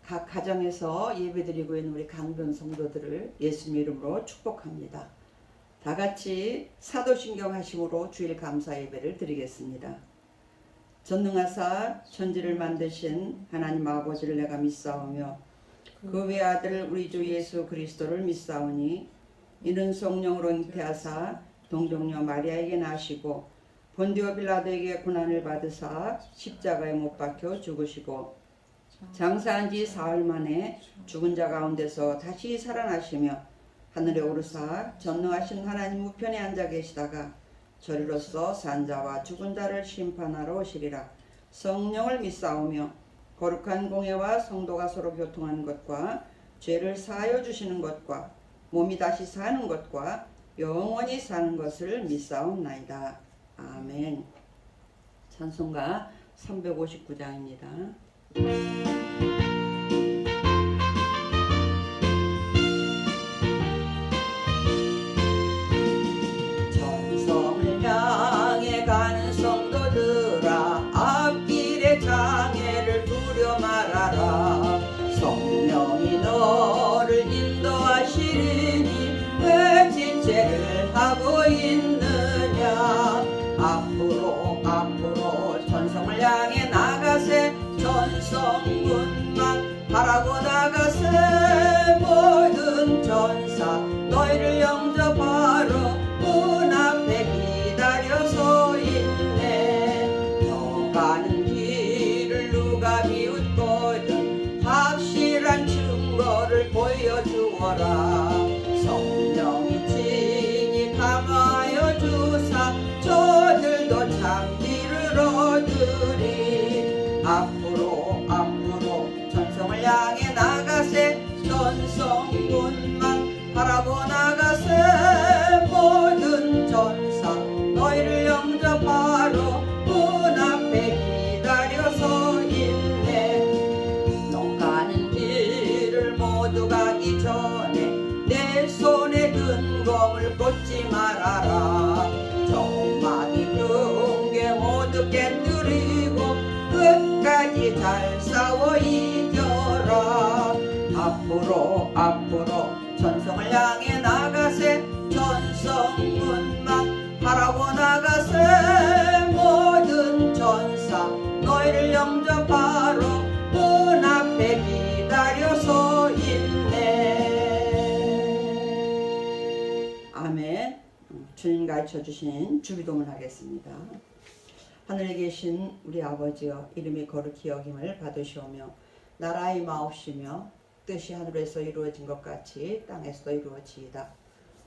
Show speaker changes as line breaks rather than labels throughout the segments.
각 가정에서 예배드리고 있는 우리 강변 성도들을 예수님 이름으로 축복합니다. 다 같이 사도신경 하심으로 주일 감사 예배를 드리겠습니다. 전능하사 천지를 만드신 하나님 아버지를 내가 믿사오며 그 외아들 우리 주 예수 그리스도를 믿사오니 이는 성령으로 잉태하사 동정녀 마리아에게 나시고 본디오 빌라도에게 고난을 받으사 십자가에 못 박혀 죽으시고 장사한 지 사흘 만에 죽은 자 가운데서 다시 살아나시며 하늘에 오르사 전능하신 하나님 우편에 앉아 계시다가 저리로서 산 자와 죽은 자를 심판하러 오시리라. 성령을 믿사오며 거룩한 공예와 성도가 서로 교통하는 것과 죄를 사하여 주시는 것과 몸이 다시 사는 것과 영원히 사는 것을 믿사옵나이다. 아멘. 찬송가 359장입니다. 전성을 향해 가는 성도들아 앞길의 장애를 두려 말아라. 성령이 너를 인도하시리니 왜 지체를 하고 있느냐. 앞으로 전성을 향해 나가세. 전성문만 바라고 나가세. 모든 전사 너희를 영접하러 문 앞에 기다려 서 있네. 너 가는 길을 누가 비웃거든 확실한 증거를 보여주어라. 성령이 친히 감화하여 주사 저들도 참기를 얻으리. 앞으로 전성을 향해 나가세. 전성문만 바라고 나가세. 모든 전사 너희를 영접하러 문 앞에 기다려 서 있네. 너 가는 길을 모두 가기 전에 내 손에 든 검을 꽂지 말아라. 정막이 흉계 모두 깨뜨리고 끝까지 잘 싸워 이겨라. 앞으로 전성을 향해 나가세. 전성문만 바라고 나가세. 모든 전사 너희를 영접하러 문 앞에 기다려 서 있네. 아멘. 주님 가르쳐 주신 주기도문을 하겠습니다. 하늘에 계신 우리 아버지여, 이름이 거룩히 여김을 받으시오며 나라의 마옵시며 뜻이 하늘에서 이루어진 것 같이 땅에서도 이루어지이다.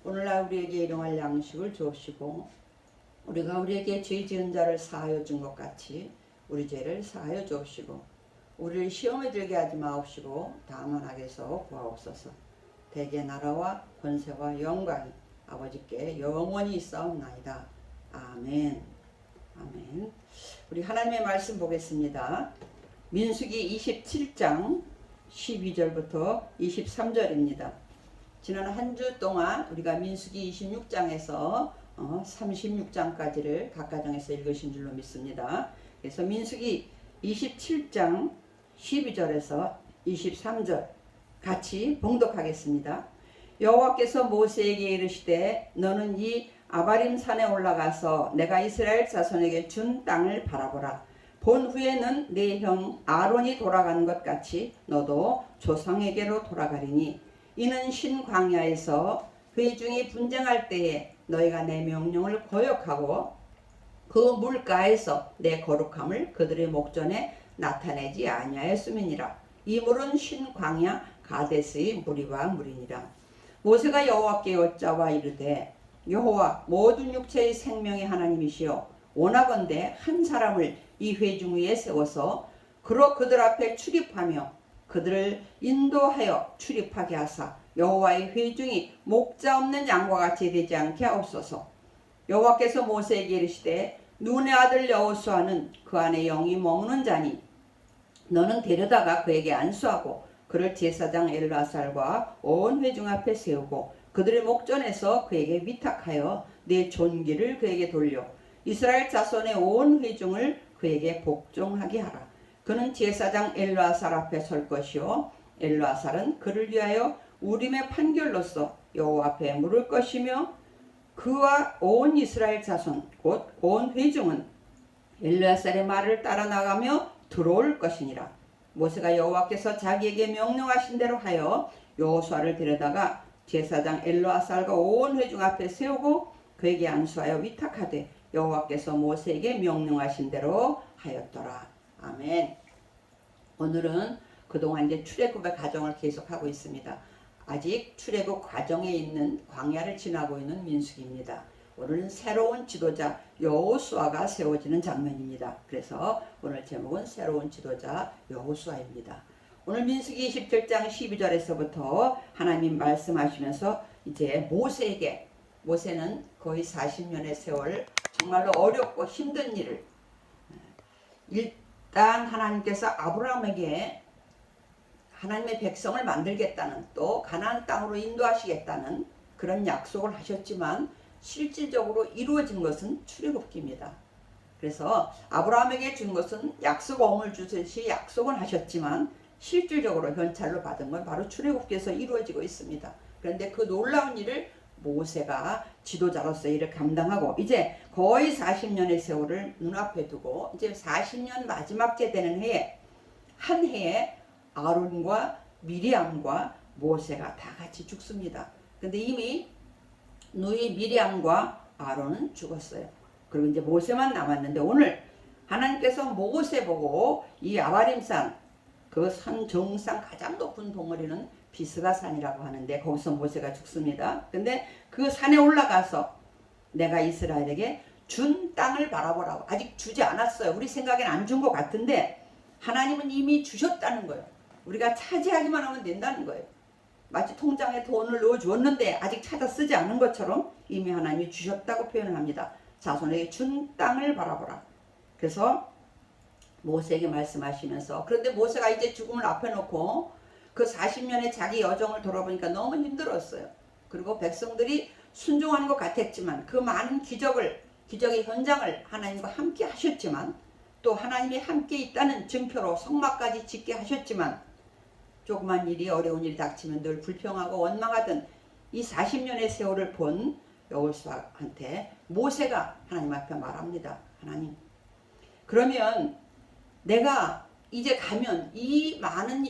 오늘날 우리에게 일용할 양식을 주옵시고 우리가 우리에게 죄 지은 자를 사하여 준 것 같이 우리 죄를 사하여 주옵시고 우리를 시험에 들게 하지 마옵시고 다만 악에서 구하옵소서. 대개 나라와 권세와 영광이 아버지께 영원히 있사옵나이다. 아멘. 아멘. 우리 하나님의 말씀 보겠습니다. 민수기 27장 12절부터 23절입니다. 지난 한 주 동안 우리가 민수기 26장에서 36장까지를 각 가정에서 읽으신 줄로 믿습니다. 그래서 민수기 27장 12절에서 23절 같이 봉독하겠습니다. 여호와께서 모세에게 이르시되 너는 이 아바림 산에 올라가서 내가 이스라엘 자손에게 준 땅을 바라보라. 본 후에는 네 형 아론이 돌아간 것 같이 너도 조상에게로 돌아가리니 이는 신광야에서 회중이 분쟁할 때에 너희가 내 명령을 거역하고 그 물가에서 내 거룩함을 그들의 목전에 나타내지 아니하였음이니라. 이 물은 신광야 가데스의 무리와 물이니라. 모세가 여호와께 여짜와 이르되 여호와 모든 육체의 생명의 하나님이시여 원하건대 한 사람을 이 회중 위에 세워서 그로 그들 앞에 출입하며 그들을 인도하여 출입하게 하사 여호와의 회중이 목자 없는 양과 같이 되지 않게 하옵소서. 여호와께서 모세에게 이르시되 눈의 아들 여호수아는 그 안에 영이 머무는 자니 너는 데려다가 그에게 안수하고 그를 제사장 엘르아살과 온 회중 앞에 세우고 그들의 목전에서 그에게 위탁하여 내 존귀를 그에게 돌려 이스라엘 자손의 온 회중을 그에게 복종하게 하라. 그는 제사장 엘르아살 앞에 설 것이요 엘르아살은 그를 위하여 우림의 판결로서 여호와 앞에 물을 것이며 그와 온 이스라엘 자손 곧 온 회중은 엘르아살의 말을 따라 나가며 들어올 것이니라. 모세가 여호와께서 자기에게 명령하신 대로 하여 여호수아를 데려다가 제사장 엘르아살과 온 회중 앞에 세우고 그에게 안수하여 위탁하되 여호와께서 모세에게 명령하신 대로 하였더라. 아멘. 오늘은 그동안 이제 출애굽의 과정을 계속하고 있습니다. 아직 출애굽 과정에 있는 광야를 지나고 있는 민수기입니다. 오늘은 새로운 지도자 여호수아가 세워지는 장면입니다. 그래서 오늘 제목은 새로운 지도자 여호수아입니다. 오늘 민수기 27장 12절에서부터 하나님 말씀하시면서 이제 모세에게, 모세는 거의 40년의 세월 정말로 어렵고 힘든 일을, 일단 하나님께서 아브라함에게 하나님의 백성을 만들겠다는, 또 가나안 땅으로 인도하시겠다는 그런 약속을 하셨지만 실질적으로 이루어진 것은 출애굽기입니다. 그래서 아브라함에게 준 것은 약속어음을 주듯이 약속은 하셨지만 실질적으로 현찰로 받은 건 바로 출애굽기에서 이루어지고 있습니다. 그런데 그 놀라운 일을 모세가 지도자로서 일을 감당하고 이제 거의 40년의 세월을 눈앞에 두고 이제 40년 마지막째 되는 해에, 한 해에 아론과 미리암과 모세가 다 같이 죽습니다. 근데 이미 누이 미리암과 아론은 죽었어요. 그리고 이제 모세만 남았는데 오늘 하나님께서 모세 보고 이 아바림산, 그 산 정상 가장 높은 덩어리는 비스가산이라고 하는데 거기서 모세가 죽습니다. 근데 그 산에 올라가서 내가 이스라엘에게 준 땅을 바라보라고. 아직 주지 않았어요. 우리 생각엔 안 준 것 같은데 하나님은 이미 주셨다는 거예요. 우리가 차지하기만 하면 된다는 거예요. 마치 통장에 돈을 넣어주었는데 아직 찾아 쓰지 않은 것처럼 이미 하나님이 주셨다고 표현을 합니다. 자손에게 준 땅을 바라보라. 그래서 모세에게 말씀하시면서, 그런데 모세가 이제 죽음을 앞에 놓고 그 40년의 자기 여정을 돌아보니까 너무 힘들었어요. 그리고 백성들이 순종하는 것 같았지만 그 많은 기적의 현장을 하나님과 함께 하셨지만 또 하나님이 함께 있다는 증표로 성막까지 짓게 하셨지만 조그만 일이, 어려운 일이 닥치면 늘 불평하고 원망하던 이 40년의 세월을 본 여호수아한테 모세가 하나님 앞에 말합니다. 하나님, 그러면 내가 이제 가면 이 많은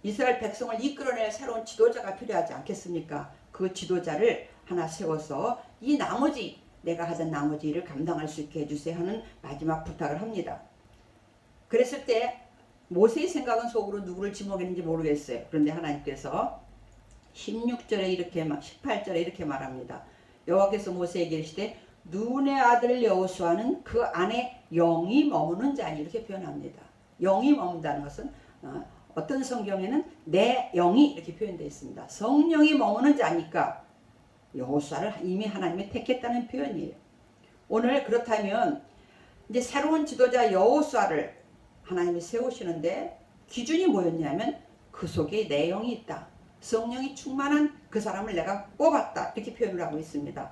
이스라엘 백성을 이끌어낼 새로운 지도자가 필요하지 않겠습니까? 그 지도자를 하나 세워서 이 나머지, 내가 하던 나머지 일을 감당할 수 있게 해주세요 하는 마지막 부탁을 합니다. 그랬을 때 모세의 생각은 속으로 누구를 지목했는지 모르겠어요. 그런데 하나님께서 16절에 이렇게, 18절에 이렇게 말합니다. 여호와께서 모세에게 이르시되 눈의 아들 여호수아는 그 안에 영이 머무는 자니, 이렇게 표현합니다. 영이 머문다는 것은 어떤 성경에는 내 영이 이렇게 표현되어 있습니다. 성령이 머무는 자니까 여호수아를 이미 하나님이 택했다는 표현이에요. 오늘 그렇다면 이제 새로운 지도자 여호수아를 하나님이 세우시는데 기준이 뭐였냐면 그 속에 내 영이 있다. 성령이 충만한 그 사람을 내가 뽑았다. 이렇게 표현을 하고 있습니다.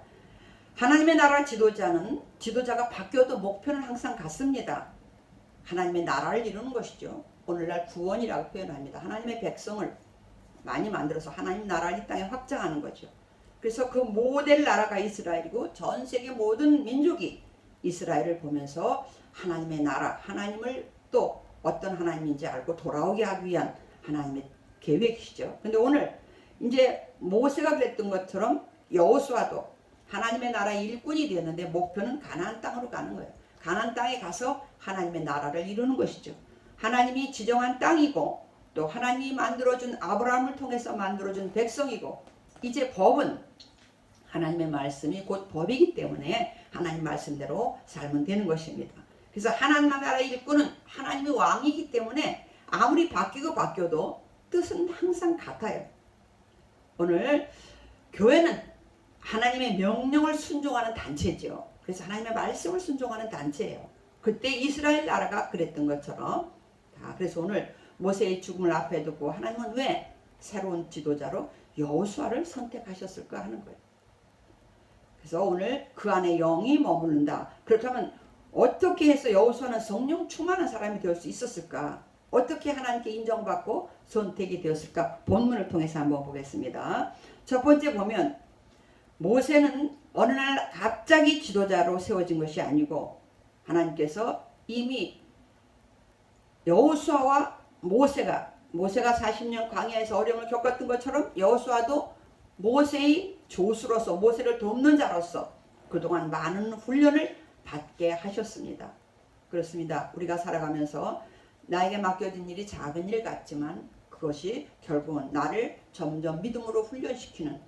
하나님의 나라 지도자가 바뀌어도 목표는 항상 같습니다. 하나님의 나라를 이루는 것이죠. 오늘날 구원이라고 표현합니다. 하나님의 백성을 많이 만들어서 하나님 나라를 이 땅에 확장하는 거죠. 그래서 그 모델 나라가 이스라엘이고 전 세계 모든 민족이 이스라엘을 보면서 하나님의 나라, 하나님을 또 어떤 하나님인지 알고 돌아오게 하기 위한 하나님의 계획이시죠. 근데 오늘 이제 모세가 그랬던 것처럼 여호수아도 하나님의 나라의 일꾼이 되었는데 목표는 가나안 땅으로 가는 거예요. 가나안 땅에 가서 하나님의 나라를 이루는 것이죠. 하나님이 지정한 땅이고 또 하나님이 만들어준 아브라함을 통해서 만들어준 백성이고 이제 법은 하나님의 말씀이 곧 법이기 때문에 하나님 말씀대로 살면 되는 것입니다. 그래서 하나님 나라의 일꾼은 하나님의 왕이기 때문에 아무리 바뀌어도 뜻은 항상 같아요. 오늘 교회는 하나님의 명령을 순종하는 단체죠. 그래서 하나님의 말씀을 순종하는 단체예요. 그때 이스라엘 나라가 그랬던 것처럼. 그래서 오늘 모세의 죽음을 앞에 두고 하나님은 왜 새로운 지도자로 여호수아를 선택하셨을까 하는 거예요. 그래서 오늘 그 안에 영이 머무른다. 그렇다면 어떻게 해서 여호수아는 성령 충만한 사람이 될 수 있었을까? 어떻게 하나님께 인정받고 선택이 되었을까? 본문을 통해서 한번 보겠습니다. 첫 번째 보면 모세는 어느 날 갑자기 지도자로 세워진 것이 아니고 하나님께서 이미 여호수아와 모세가 40년 광야에서 어려움을 겪었던 것처럼 여호수아도 모세의 조수로서 모세를 돕는 자로서 그동안 많은 훈련을 받게 하셨습니다. 그렇습니다. 우리가 살아가면서 나에게 맡겨진 일이 작은 일 같지만 그것이 결국은 나를 점점 믿음으로 훈련시키는,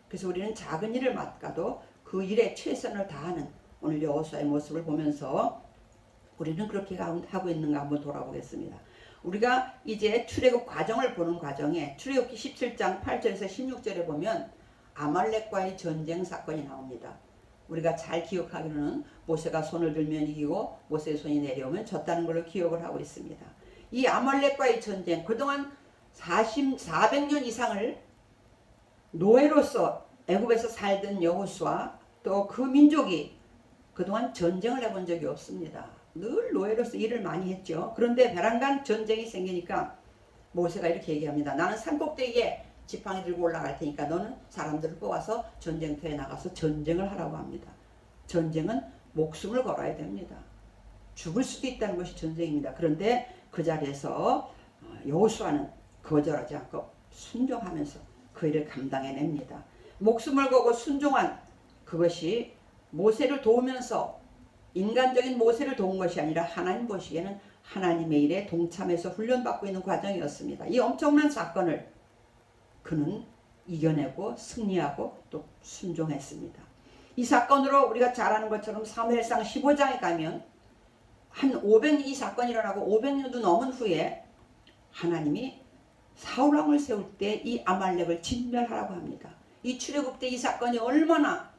그래서 우리는 작은 일을 맡아도 그 일에 최선을 다하는 오늘 여호수아의 모습을 보면서 우리는 그렇게 하고 있는가 한번 돌아보겠습니다. 우리가 이제 출애굽 과정을 보는 과정에 출애굽기 17장 8절에서 16절에 보면 아말렉과의 전쟁 사건이 나옵니다. 우리가 잘 기억하기로는 모세가 손을 들면 이기고 모세의 손이 내려오면 졌다는 걸로 기억을 하고 있습니다. 이 아말렉과의 전쟁, 그동안 400년 이상을 노예로서 애굽에서 살던 여호수아 또 그 민족이 그동안 전쟁을 해본 적이 없습니다. 늘 노예로서 일을 많이 했죠. 그런데 베란간 전쟁이 생기니까 모세가 이렇게 얘기합니다. 나는 산꼭대기에 지팡이 들고 올라갈 테니까 너는 사람들을 뽑아서 전쟁터에 나가서 전쟁을 하라고 합니다. 전쟁은 목숨을 걸어야 됩니다. 죽을 수도 있다는 것이 전쟁입니다. 그런데 그 자리에서 여호수아는 거절하지 않고 순종하면서 그 일을 감당해냅니다. 목숨을 걸고 순종한 그것이 모세를 도우면서 인간적인 모세를 도운 것이 아니라 하나님 보시기에는 하나님의 일에 동참해서 훈련받고 있는 과정이었습니다. 이 엄청난 사건을 그는 이겨내고 승리하고 또 순종했습니다. 이 사건으로 우리가 잘 아는 것처럼 사무엘상 15장에 가면 이 사건이 일어나고 500년도 넘은 후에 하나님이 사울왕을 세울 때 이 아말렉을 진멸하라고 합니다. 이 출애굽 때 이 사건이 얼마나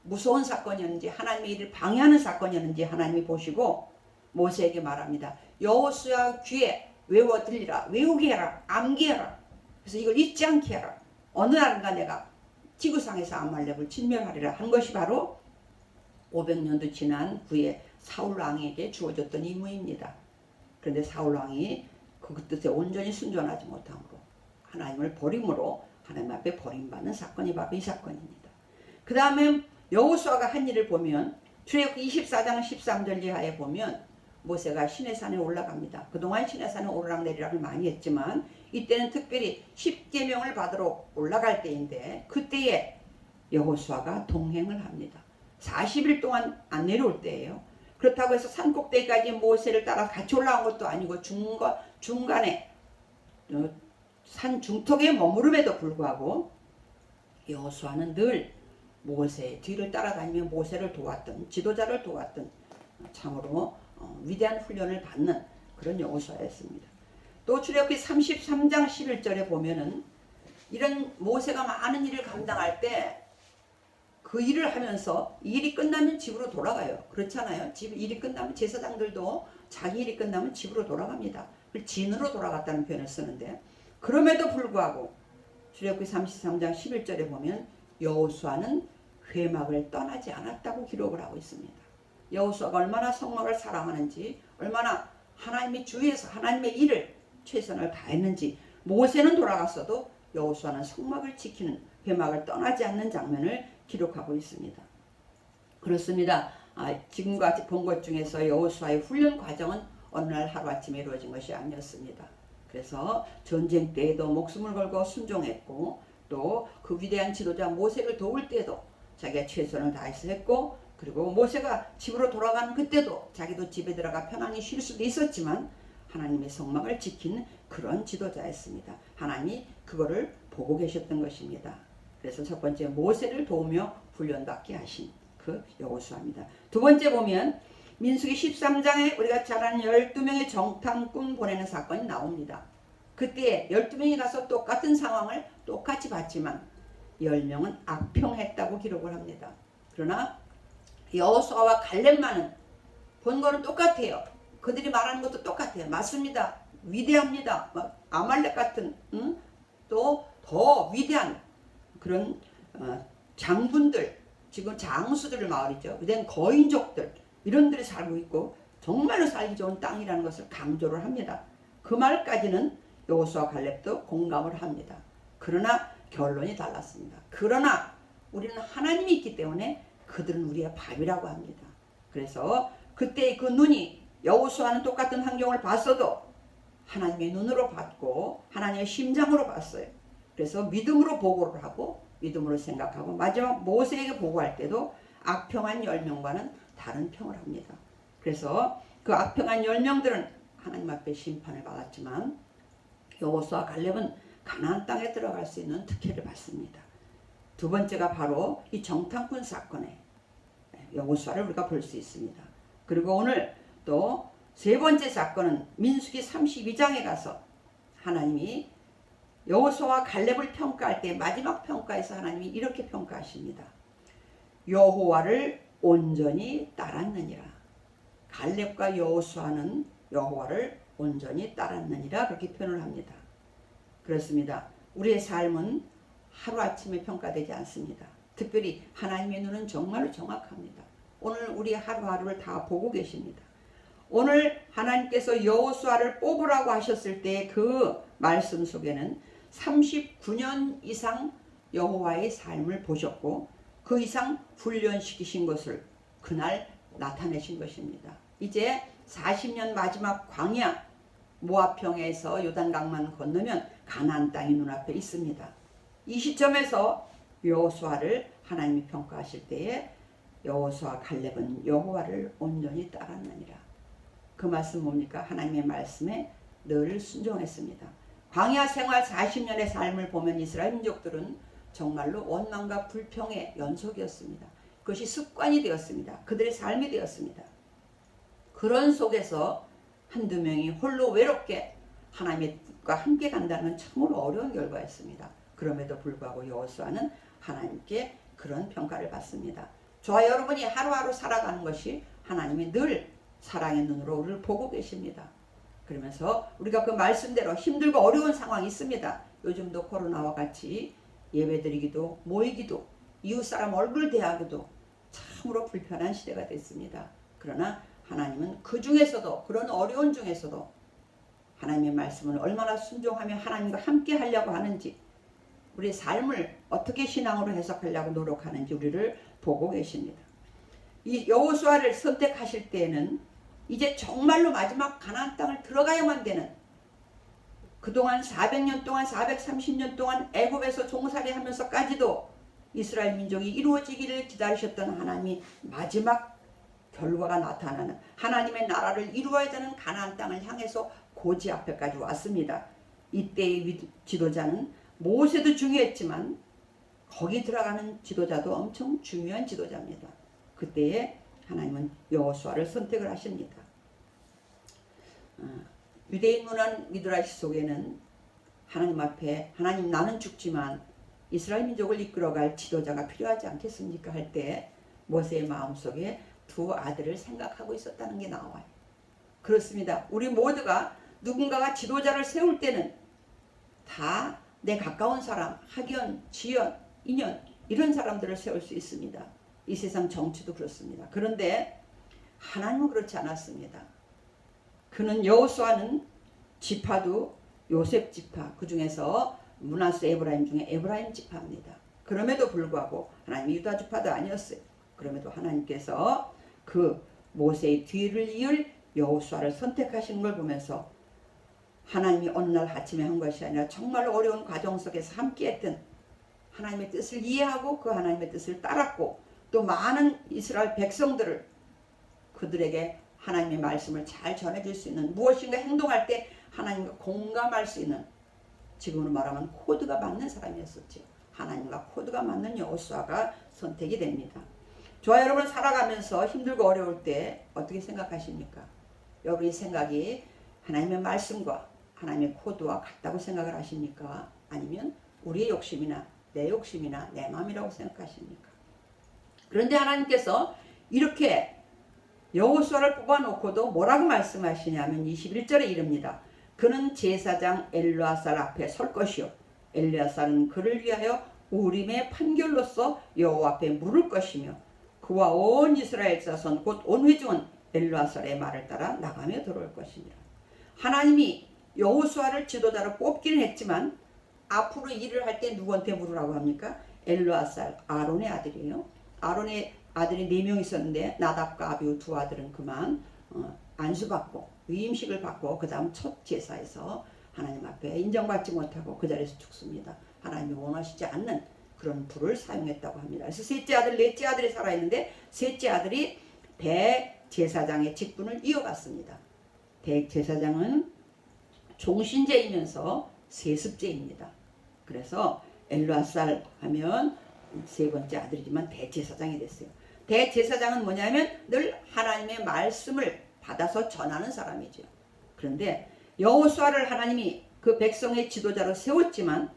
무서운 사건이었는지, 하나님의 일을 방해하는 사건이었는지 하나님이 보시고 모세에게 말합니다. 여호수아 귀에 외워 들리라, 외우게 해라, 암기해라. 그래서 이걸 잊지 않게 해라. 어느 날인가 내가 지구상에서 아말렉을 진멸하리라 한 것이 바로 500년도 지난 후에 사울왕에게 주어졌던 임무입니다. 그런데 사울왕이 그 뜻에 온전히 순종하지 못함으로 하나님을 버림으로 하나님 앞에 버림받는 사건이 바로 이 사건입니다. 그 다음에 여호수아가 한 일을 보면 출애굽기 24장 13절 이하에 보면 모세가 시내산에 올라갑니다. 그동안 시내산에 오르락내리락을 많이 했지만 이때는 특별히 십계명을 받으러 올라갈 때인데 그때에 여호수아가 동행을 합니다. 40일 동안 안 내려올 때예요. 그렇다고 해서 산꼭대기까지 모세를 따라 같이 올라온 것도 아니고 중간에 산 중턱에 머무름에도 불구하고 여호수아는 늘 모세의 뒤를 따라다니며 모세를 도왔던, 지도자를 도왔던 참으로 위대한 훈련을 받는 그런 여호수아였습니다. 또 출애굽기 33장 11절에 보면은 이런 모세가 많은 일을 감당할 때 그 일을 하면서 일이 끝나면 집으로 돌아가요. 그렇잖아요. 일이 끝나면 제사장들도 자기 일이 끝나면 집으로 돌아갑니다. 진으로 돌아갔다는 표현을 쓰는데 그럼에도 불구하고 출애굽기 33장 11절에 보면 여호수아는 회막을 떠나지 않았다고 기록을 하고 있습니다. 여호수아가 얼마나 성막을 사랑하는지, 얼마나 하나님의 주위에서 하나님의 일을 최선을 다했는지, 모세는 돌아갔어도 여호수아는 성막을 지키는 회막을 떠나지 않는 장면을 기록하고 있습니다. 그렇습니다. 지금까지 본 것 중에서 여호수아의 훈련 과정은 어느 날 하루아침에 이루어진 것이 아니었습니다. 그래서 전쟁 때에도 목숨을 걸고 순종했고 또 그 위대한 지도자 모세를 도울 때도 자기가 최선을 다해서 했고, 그리고 모세가 집으로 돌아가는 그때도 자기도 집에 들어가 편안히 쉴 수도 있었지만 하나님의 성막을 지킨 그런 지도자였습니다. 하나님이 그거를 보고 계셨던 것입니다. 그래서 첫 번째 모세를 도우며 훈련받게 하신 그 여호수아입니다. 두 번째 보면 민수기 13장에 우리가 잘 아는 12명의 정탐꾼 보내는 사건이 나옵니다. 그때 12명이 가서 똑같은 상황을 똑같이 봤지만 10명은 악평했다고 기록을 합니다. 그러나 여호수아와 갈렙만은 본 거는 똑같아요. 그들이 말하는 것도 똑같아요. 맞습니다. 위대합니다. 아말렉 같은 또 더 위대한 그런 장군들, 지금 장수들 마을이죠. 그땐 거인족들, 이런 데를 살고 있고 정말로 살기 좋은 땅이라는 것을 강조를 합니다. 그 말까지는 여호수아 갈렙도 공감을 합니다. 그러나 결론이 달랐습니다. 그러나 우리는 하나님이 있기 때문에 그들은 우리의 밥이라고 합니다. 그래서 그때 그 눈이 여호수아는 똑같은 환경을 봤어도 하나님의 눈으로 봤고 하나님의 심장으로 봤어요. 그래서 믿음으로 보고를 하고 믿음으로 생각하고 마지막 모세에게 보고할 때도 악평한 10명과는 다른 평을 합니다. 그래서 그 악평한 10명들은 하나님 앞에 심판을 받았지만 여호수아 갈렙은 가나안 땅에 들어갈 수 있는 특혜를 받습니다. 두 번째가 바로 이 정탐꾼 사건에 여호수아를 우리가 볼 수 있습니다. 그리고 오늘 또 세 번째 사건은 민수기 32장에 가서 하나님이 여호수아와 갈렙을 평가할 때 마지막 평가에서 하나님이 이렇게 평가하십니다. 여호와를 온전히 따랐느니라. 갈렙과 여호수아는 여호와를 온전히 따랐느니라 그렇게 표현을 합니다. 그렇습니다. 우리의 삶은 하루아침에 평가되지 않습니다. 특별히 하나님의 눈은 정말로 정확합니다. 오늘 우리 하루하루를 다 보고 계십니다. 오늘 하나님께서 여호수아를 뽑으라고 하셨을 때 그 말씀 속에는 39년 이상 여호와의 삶을 보셨고 그 이상 훈련시키신 것을 그날 나타내신 것입니다. 이제 40년 마지막 광야 모압평에서 요단강만 건너면 가나안 땅이 눈앞에 있습니다. 이 시점에서 여호수아를 하나님이 평가하실 때에 여호수아 갈렙은 여호와를 온전히 따랐느니라. 그 말씀 뭡니까? 하나님의 말씀에 늘 순종했습니다. 광야 생활 40년의 삶을 보면 이스라엘 민족들은 정말로 원망과 불평의 연속이었습니다. 그것이 습관이 되었습니다. 그들의 삶이 되었습니다. 그런 속에서 한두 명이 홀로 외롭게 하나님의 뜻과 함께 간다는 건 참으로 어려운 결과였습니다. 그럼에도 불구하고 여호수아는 하나님께 그런 평가를 받습니다. 저와 여러분이 하루하루 살아가는 것이 하나님이 늘 사랑의 눈으로 우리를 보고 계십니다. 그러면서 우리가 그 말씀대로 힘들고 어려운 상황이 있습니다. 요즘도 코로나와 같이 예배드리기도 모이기도 이웃사람 얼굴 대하기도 참으로 불편한 시대가 됐습니다. 그러나 하나님은 그 중에서도 그런 어려운 중에서도 하나님의 말씀을 얼마나 순종하며 하나님과 함께 하려고 하는지 우리의 삶을 어떻게 신앙으로 해석하려고 노력하는지 우리를 보고 계십니다. 이 여호수아를 선택하실 때에는 이제 정말로 마지막 가나안 땅을 들어가야만 되는 그동안 400년 동안 430년 동안 애굽에서 종살이 하면서까지도 이스라엘 민족이 이루어지기를 기다리셨던 하나님이 마지막 결과가 나타나는 하나님의 나라를 이루어야 되는 가나안 땅을 향해서 고지 앞에까지 왔습니다. 이때의 지도자는 모세도 중요했지만 거기 들어가는 지도자도 엄청 중요한 지도자입니다. 그때에 하나님은 여호수아를 선택을 하십니다. 유대인 문화 미드라시 속에는 하나님 앞에 하나님 나는 죽지만 이스라엘 민족을 이끌어갈 지도자가 필요하지 않겠습니까? 할 때 모세의 마음속에 두 아들을 생각하고 있었다는 게 나와요. 그렇습니다. 우리 모두가 누군가가 지도자를 세울 때는 다 내 가까운 사람, 학연, 지연, 인연 이런 사람들을 세울 수 있습니다. 이 세상 정치도 그렇습니다. 그런데 하나님은 그렇지 않았습니다. 그는 여호수아는 지파도 요셉 지파 그 중에서 므낫세 에브라임 중에 에브라임 지파입니다. 그럼에도 불구하고 하나님이 유다 지파도 아니었어요. 그럼에도 하나님께서 그 모세의 뒤를 이을 여호수아를 선택하시는 걸 보면서 하나님이 어느 날 아침에 한 것이 아니라 정말로 어려운 과정 속에서 함께했던 하나님의 뜻을 이해하고 그 하나님의 뜻을 따랐고 또 많은 이스라엘 백성들을 그들에게 하나님의 말씀을 잘 전해줄 수 있는 무엇인가 행동할 때 하나님과 공감할 수 있는 지금으로 말하면 코드가 맞는 사람이었었죠. 하나님과 코드가 맞는 여호수아가 선택이 됩니다. 저와 여러분 살아가면서 힘들고 어려울 때 어떻게 생각하십니까? 여러분의 생각이 하나님의 말씀과 하나님의 코드와 같다고 생각을 하십니까? 아니면 우리의 욕심이나 내 욕심이나 내 마음이라고 생각하십니까? 그런데 하나님께서 이렇게 여호수아를 뽑아놓고도 뭐라고 말씀하시냐면 21절에 이릅니다. 그는 제사장 엘르아살 앞에 설 것이요 엘르아살은 그를 위하여 우림의 판결로서 여호와 앞에 물을 것이며 그 그와 온 이스라엘 자손 곧 온 회중은 엘르아살의 말을 따라 나가며 들어올 것이니라. 하나님이 여호수아를 지도자로 뽑기는 했지만 앞으로 일을 할 때 누구한테 물으라고 합니까? 엘르아살, 아론의 아들이에요. 아론의 아들이 4명 있었는데 나답과 아비후 두 아들은 그만 안수받고 위임식을 받고 그 다음 첫 제사에서 하나님 앞에 인정받지 못하고 그 자리에서 죽습니다. 하나님이 원하시지 않는 그런 불을 사용했다고 합니다. 그래서 셋째 아들, 넷째 아들이 살아있는데 셋째 아들이 대제사장의 직분을 이어갔습니다. 대제사장은 종신제이면서 세습제입니다. 그래서 엘르아살 하면 세 번째 아들이지만 대제사장이 됐어요. 대제사장은 뭐냐면 늘 하나님의 말씀을 받아서 전하는 사람이죠. 그런데 여호수아를 하나님이 그 백성의 지도자로 세웠지만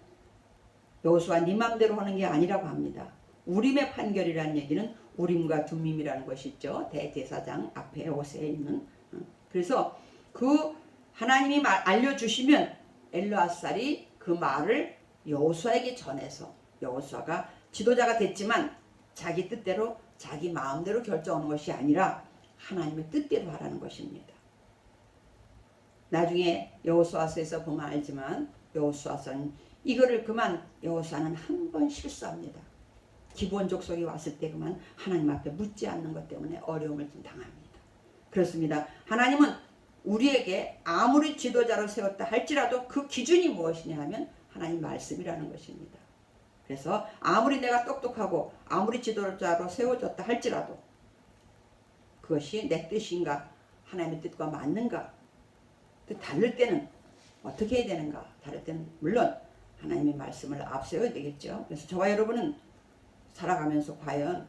여호수아 네 맘대로 하는 게 아니라고 합니다. 우림의 판결이라는 얘기는 우림과 둠밈이라는 것이 있죠. 대제사장 앞에 옷에 있는. 그래서 그 하나님이 알려주시면 엘르아살이 그 말을 여호수아에게 전해서 여호수아가 지도자가 됐지만 자기 뜻대로 자기 마음대로 결정하는 것이 아니라 하나님의 뜻대로 하라는 것입니다. 나중에 여호수아서에서 보면 알지만 여호수아서는 이거를 그만 여호수아는 한 번 실수합니다. 기본 족속이 왔을 때 그만 하나님 앞에 묻지 않는 것 때문에 어려움을 좀 당합니다. 그렇습니다. 하나님은 우리에게 아무리 지도자로 세웠다 할지라도 그 기준이 무엇이냐 하면 하나님 말씀이라는 것입니다. 그래서 아무리 내가 똑똑하고 아무리 지도자로 세워졌다 할지라도 그것이 내 뜻인가 하나님의 뜻과 맞는가 또 다를 때는 어떻게 해야 되는가 다를 때는 물론 하나님의 말씀을 앞세워야 되겠죠. 그래서 저와 여러분은 살아가면서 과연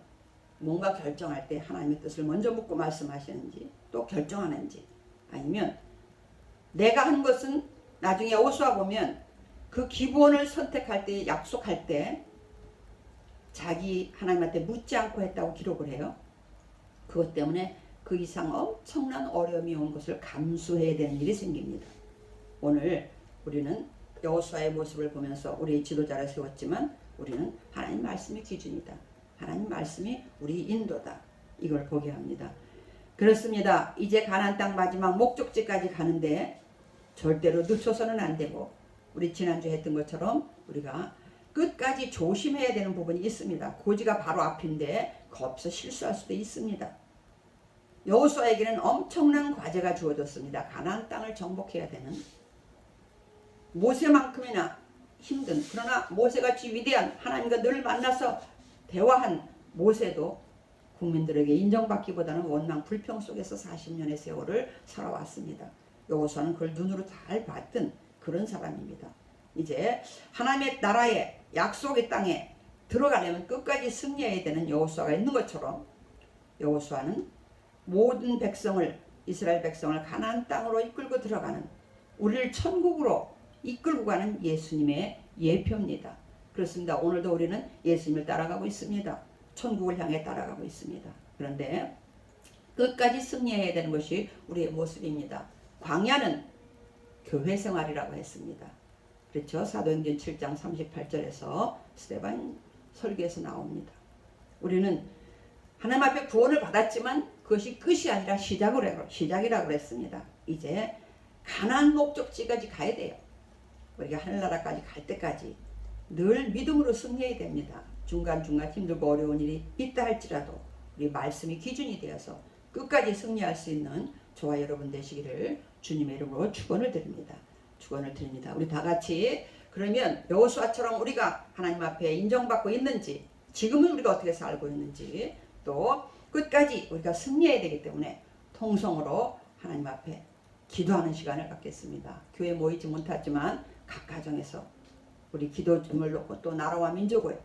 뭔가 결정할 때 하나님의 뜻을 먼저 묻고 말씀하시는지 또 결정하는지 아니면 내가 한 것은 나중에 여호수아 보면 그 기본을 선택할 때 약속할 때 자기 하나님한테 묻지 않고 했다고 기록을 해요. 그것 때문에 그 이상 엄청난 어려움이 온 것을 감수해야 되는 일이 생깁니다. 오늘 우리는 여호수아의 모습을 보면서 우리의 지도자를 세웠지만 우리는 하나님 말씀이 기준이다. 하나님 말씀이 우리 인도다. 이걸 보게 합니다. 그렇습니다. 이제 가나안 땅 마지막 목적지까지 가는데 절대로 늦춰서는 안 되고 우리 지난주에 했던 것처럼 우리가 끝까지 조심해야 되는 부분이 있습니다. 고지가 바로 앞인데 거기서 실수할 수도 있습니다. 여호수아에게는 엄청난 과제가 주어졌습니다. 가나안 땅을 정복해야 되는 모세만큼이나 힘든 그러나 모세같이 위대한 하나님과 늘 만나서 대화한 모세도 국민들에게 인정받기보다는 원망 불평 속에서 40년의 세월을 살아왔습니다. 여호수아는 그걸 눈으로 잘 봤던 그런 사람입니다. 이제 하나님의 나라의 약속의 땅에 들어가려면 끝까지 승리해야 되는 여호수아가 있는 것처럼 여호수아는 모든 백성을 이스라엘 백성을 가나안 땅으로 이끌고 들어가는 우리를 천국으로 이끌고 가는 예수님의 예표입니다. 그렇습니다. 오늘도 우리는 예수님을 따라가고 있습니다. 천국을 향해 따라가고 있습니다. 그런데 끝까지 승리해야 되는 것이 우리의 모습입니다. 광야는 교회 생활이라고 했습니다. 그렇죠? 사도행전 7장 38절에서 스데반 설교에서 나옵니다. 우리는 하나님 앞에 구원을 받았지만 그것이 끝이 아니라 시작이라고 했습니다. 이제 가나안 목적지까지 가야 돼요. 우리가 하늘나라까지 갈 때까지 늘 믿음으로 승리해야 됩니다. 중간중간 힘들고 어려운 일이 있다 할지라도 우리 말씀이 기준이 되어서 끝까지 승리할 수 있는 저와 여러분 되시기를 주님의 이름으로 축원을 드립니다. 축원을 드립니다. 우리 다 같이 그러면 여호수아처럼 우리가 하나님 앞에 인정받고 있는지 지금은 우리가 어떻게 살고 있는지 또 끝까지 우리가 승리해야 되기 때문에 통성으로 하나님 앞에 기도하는 시간을 갖겠습니다. 교회 모이지 못하지만 각 가정에서 우리 기도점을 놓고 또 나라와 민족을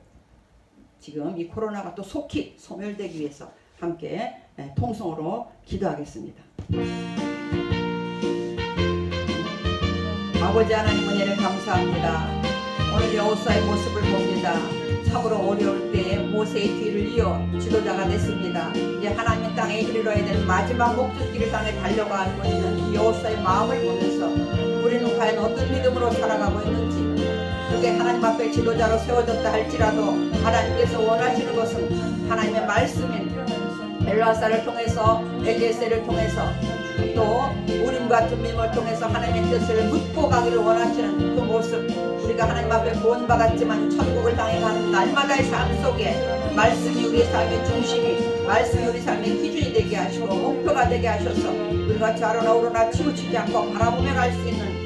지금 이 코로나가 또 속히 소멸되기 위해서 함께 통성으로 기도하겠습니다. 아버지 하나님 은혜를 감사합니다. 오늘 여호수아의 모습을 봅니다. 참으로 어려울 때에 모세의 뒤를 이어 지도자가 됐습니다. 이제 하나님 땅에 이르러야 되는 마지막 목적지를 향해 달려가고 있는 여호수아의 마음을 보면서 우리는 과연 어떤 믿음으로 살아가고 있는지 그게 하나님 앞에 지도자로 세워졌다 할지라도 하나님께서 원하시는 것은 하나님의 말씀인 엘라사를 통해서 엘리에셀을 통해서 또 우림과 둠밈을 통해서 하나님의 뜻을 묻고 가기를 원하시는 그 모습, 우리가 하나님 앞에 구원받았지만 천국을 향해 가는 날마다의 삶 속에 말씀이 우리의 삶의 중심이, 말씀이 우리 삶의 기준이 되게 하시고 목표가 되게 하셔서 우리가 좌로나 우로나 치우치지 않고 바라보며 갈 수 있는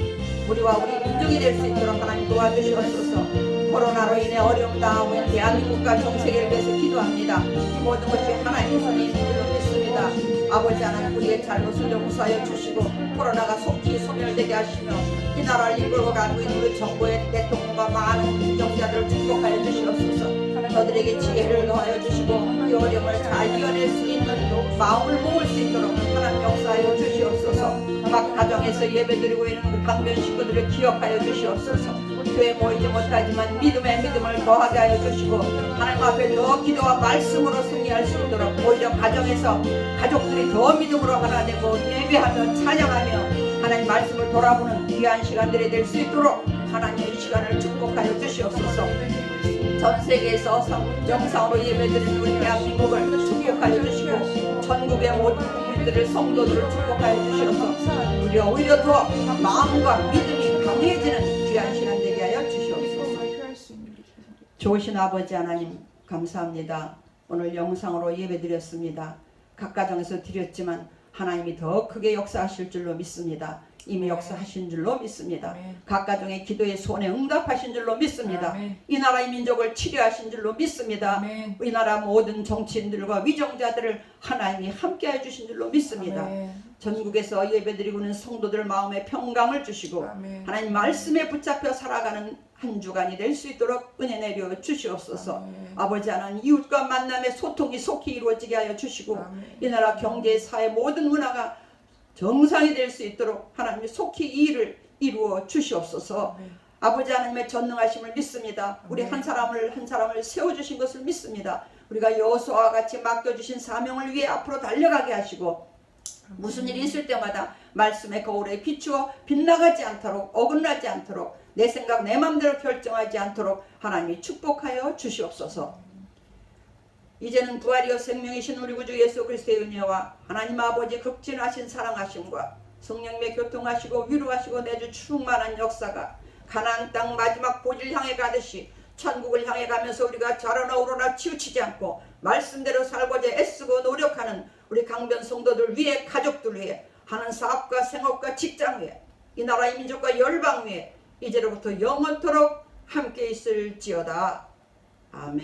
우리와 우리 민족이 될 수 있도록 하나님 도와주시옵소서. 코로나로 인해 어려움 당하고 있는 대한민국과 전 세계를 위해서 기도합니다. 이 모든 것이 하나님의 손에 있는 줄로 믿습니다. 아버지 하나님, 우리의 잘못을 용서하여 주시고 코로나가 속히 소멸되게 하시며 이 나라를 이끌고 가고 있는 우리 정부의 대통령과 많은 민정자들을 축복하여 주시옵소서. 저들에게 지혜를 더하여 주시고 이 어려움을 잘 이겨낼 수 있는 마음을 모을 수 있도록 하나님 역사하여 주시옵소서. 각 가정에서 예배드리고 있는 우리 강변 식구들을 기억하여 주시옵소서. 교회 모이지 못하지만 믿음에 믿음을 더하게 하여 주시고 하나님 앞에 더 기도와 말씀으로 승리할 수 있도록 오히려 가정에서 가족들이 더 믿음으로 하나 되고 예배하며 찬양하며 하나님 말씀을 돌아보는 귀한 시간들이 될 수 있도록 하나님 이 시간을 축복하여 주시옵소서. 전 세계에서 영상으로 예배드리는 우리 대한민국을 축복하여 주시고 전국의 모든 국민들을 성도들을 축복하여 주시옵소서. 우리가 오히려 더 마음과 믿음이 강해지는 귀한 시간 되게 하여 주시옵소서. 좋으신 아버지 하나님 감사합니다. 오늘 영상으로 예배드렸습니다. 각 가정에서 드렸지만 하나님이 더 크게 역사하실 줄로 믿습니다. 이미 역사하신 줄로 믿습니다. 아멘. 각 가정의 기도의 손에 응답하신 줄로 믿습니다. 아멘. 이 나라의 민족을 치료하신 줄로 믿습니다. 아멘. 이 나라 모든 정치인들과 위정자들을 하나님이 함께해 주신 줄로 믿습니다. 아멘. 전국에서 예배드리고 있는 성도들 마음에 평강을 주시고 아멘. 하나님 말씀에 붙잡혀 살아가는 한 주간이 될 수 있도록 은혜 내려 주시옵소서. 아멘. 아버지 하나님, 이웃과 만남의 소통이 속히 이루어지게 하여 주시고 아멘. 이 나라 경제 사회 모든 문화가 정상이 될 수 있도록 하나님이 속히 이 일을 이루어 주시옵소서. 네. 아버지 하나님의 전능하심을 믿습니다. 우리 네. 한 사람을 세워주신 것을 믿습니다. 우리가 여호수아와 같이 맡겨주신 사명을 위해 앞으로 달려가게 하시고 무슨 일이 있을 때마다 말씀의 거울에 비추어 빗나가지 않도록, 어긋나지 않도록, 내 생각 내 마음대로 결정하지 않도록 하나님이 축복하여 주시옵소서. 이제는 부활이요 생명이신 우리 구주 예수 그리스도의 은혜와 하나님 아버지 극진하신 사랑하심과 성령님의 교통하시고 위로하시고 내주 충만한 역사가 가나안 땅 마지막 보질 향해 가듯이 천국을 향해 가면서 우리가 좌로나 우로나 치우치지 않고 말씀대로 살고자 애쓰고 노력하는 우리 강변 성도들 위해, 가족들 위해, 하는 사업과 생업과 직장 위에, 이 나라의 민족과 열방 위에 이제로부터 영원토록 함께 있을지어다. 아멘.